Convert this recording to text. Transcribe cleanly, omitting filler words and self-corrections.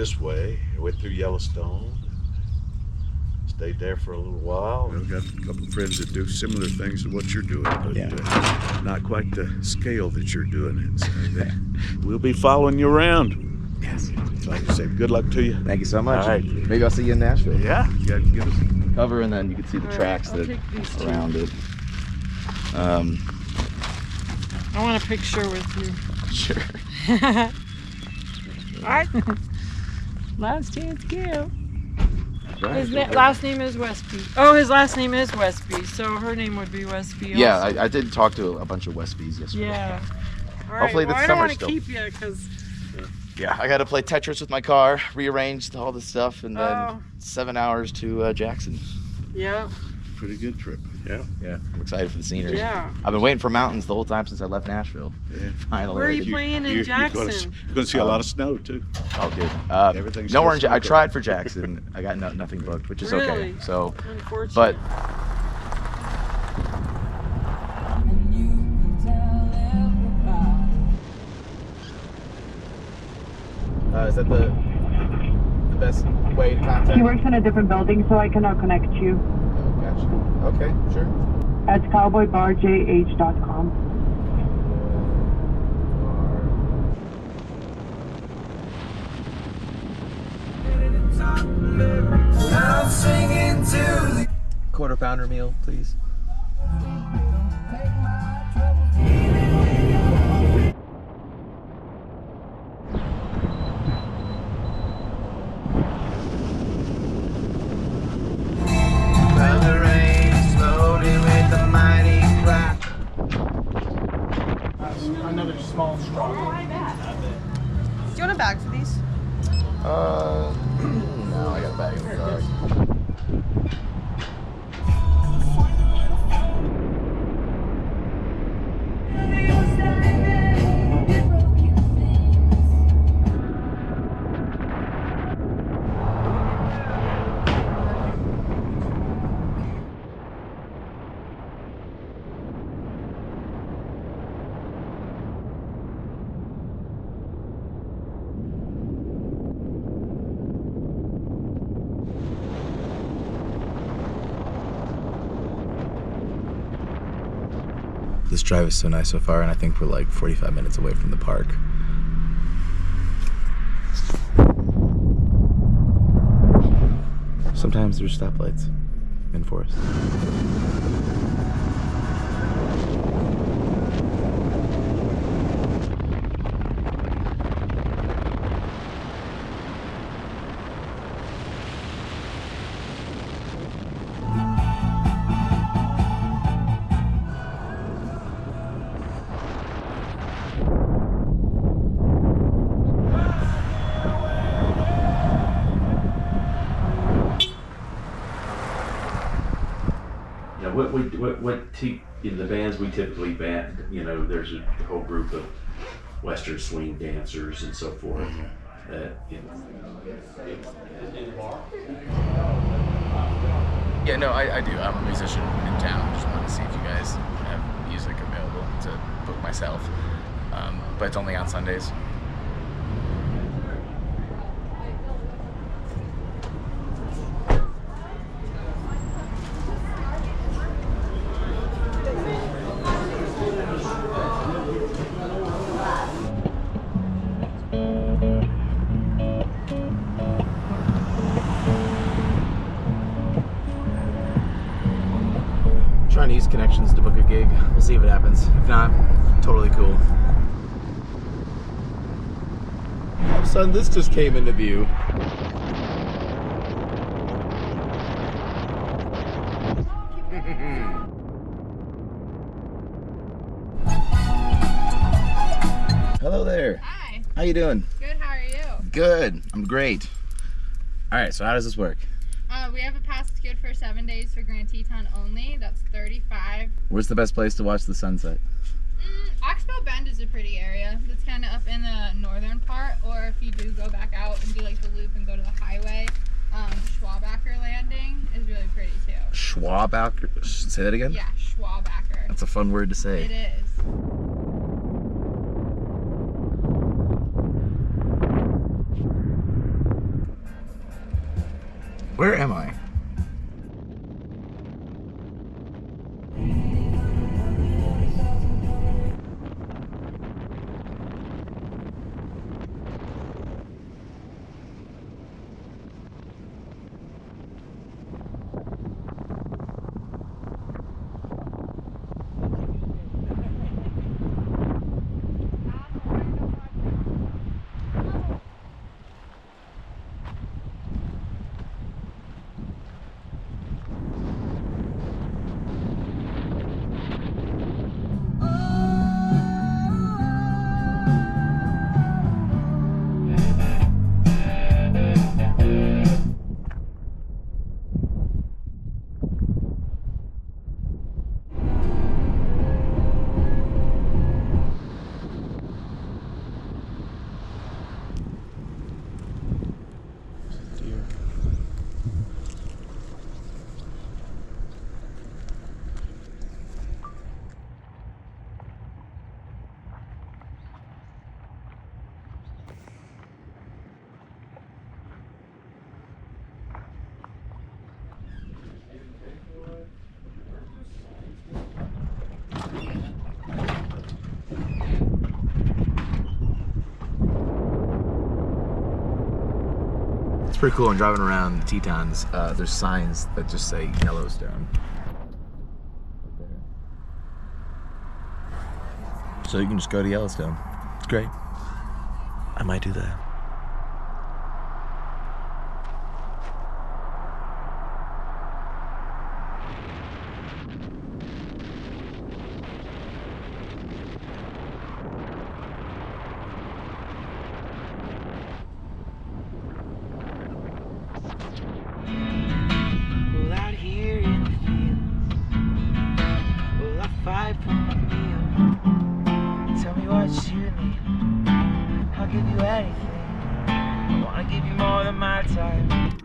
this way. Went through Yellowstone. Stayed there for a little while. I've got a couple of friends that do similar things to what you're doing, but not quite the scale that you're doing it. So we'll be following you around. Yes. Like I said, good luck to you. Thank you so much. All right. Maybe I'll see you in Nashville. Yeah, you gotta give us Cover, and then you can see the tracks that around it. I want a picture with you. Sure. All right. Last chance, go. right. His last name is Westby. Oh, his last name is Westby, so her name would be Westby. Yeah, also. I did talk to a bunch of Westbys yesterday. Yeah. All right, Hopefully well, this I don't summer want to still. keep you because. Yeah, I got to play Tetris with my car, rearrange all this stuff, and then Oh. 7 hours to Jackson. Yeah. Pretty good trip. Yeah. Yeah, I'm excited for the scenery. Yeah. I've been waiting for mountains the whole time since I left Nashville. Yeah. Finally. Where are you I did- playing in Jackson? You're gonna see a lot of snow too. Oh, good. Everything's Nowhere in still I snowed. tried for Jackson. I got nothing booked, which is okay. Really? So, Unfortunate. but is that the best way to contact? He works in a different building, so I cannot connect you. Oh, gotcha. Okay, sure. At cowboybarjh.com. Quarter pounder meal, please. Another small straw. Do you want a bag for these? No, I got a bag in the car. This drive is so nice so far, and I think we're like 45 minutes away from the park. Sometimes there's stoplights in forests. In the bands we typically band, there's a whole group of Western swing dancers and so forth. Yeah, no, I do. I'm a musician in town. Just wanted to see if you guys have music available to book myself. But it's only on Sundays. Trying to use connections to book a gig. We'll see if it happens. If not, totally cool. All of a sudden, this just came into view. Hello there. Hi. How you doing? Good, how are you? Good. I'm great. All right, so how does this work? We have a pass that's good for 7 days for Grand Teton only. That's $35. Where's the best place to watch the sunset? Oxbow Bend is a pretty area. That's kind of up in the northern part. Or if you do go back out and do like the loop and go to the highway, Schwabacker Landing is really pretty too. Schwabacker? Say that again? Yeah, Schwabacker. That's a fun word to say. It is. Where am I? It's pretty cool when driving around the Tetons. There's signs that just say Yellowstone. So you can just go to Yellowstone. It's great. I might do that. Well, out here in the fields, well, I fight for my meal. Tell me what you need, I'll give you anything. I wanna give you more than my time.